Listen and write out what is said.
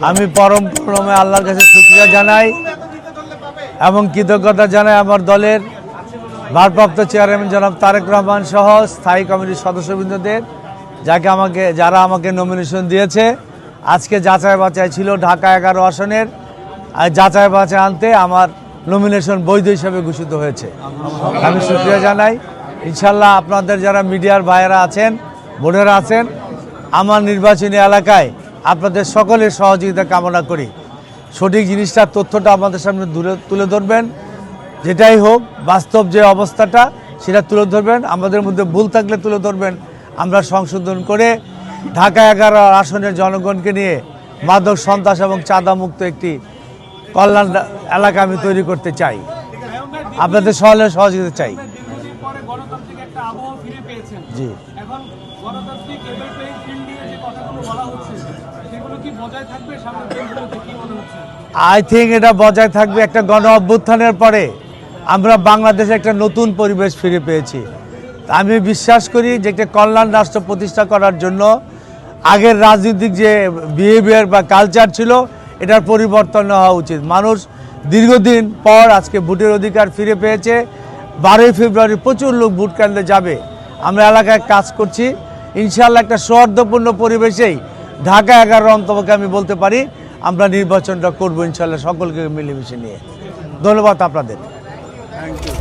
আমি পরম প্রণমে আল্লাহর কাছে শুকরিয়া জানাই এবং কৃতজ্ঞতা জানাই আমার দলের ভারপ্রাপ্ত চেয়ারম্যান জনাব তারেক রহমান সহ স্থায়ী কমিটির সদস্যবৃন্দদের যারা আমাকে নমিনেশন দিয়েছে। আজকে যাচাই বাছাই ছিল ঢাকা 11 আসনের, আর যাচাই বাছাই আনতে আমার নমিনেশন বৈধ হিসেবে ঘোষিত হয়েছে। আমি শুকরিয়া জানাই। ইনশাল্লাহ আপনাদের যারা মিডিয়ার ভাইয়েরা আছেন, বোনেরা আছেন, আমার নির্বাচনী এলাকায় আপনাদের সকলের সহযোগিতা কামনা করি। সঠিক জিনিসটা, তথ্যটা আমাদের সামনে তুলে ধরবেন, যেটাই হোক বাস্তব যে অবস্থাটা সেটা তুলে ধরবেন। আমাদের মধ্যে ভুল থাকলে তুলে ধরবেন, আমরা সংশোধন করে ঢাকা 11 আসনের জনগণকে নিয়ে মাদক, সন্ত্রাস এবং চাঁদা মুক্ত একটি কল্যাণ এলাকা আমি তৈরি করতে চাই। আপনাদের সকলের সহযোগিতা চাই। জি, আই থিঙ্ক এটা বজায় থাকবে। একটা গণ অভ্যুত্থানের পরে আমরা বাংলাদেশে একটা নতুন পরিবেশ ফিরে পেয়েছি। আমি বিশ্বাস করি যে একটা কল্যাণ রাষ্ট্র প্রতিষ্ঠা করার জন্য আগের রাজনৈতিক যে বিহেভিয়ার বা কালচার ছিল এটার পরিবর্তন হওয়া উচিত। মানুষ দীর্ঘদিন পর আজকে ভোটের অধিকার ফিরে পেয়েছে। 12 ফেব্রুয়ারি প্রচুর লোক ভোট কেন্দ্রে যাবে। আমরা এলাকায় কাজ করছি, ইনশাআল্লাহ একটা সৌহার্দ্যপূর্ণ পরিবেশেই ঢাকা 11 অন্তপক্ষে আমি বলতে পারি আমরা নির্বাচনটা করবো ইনশাআল্লাহ, সকলকে মিলেমিশে নিয়ে। ধন্যবাদ আপনাদের। Thank you.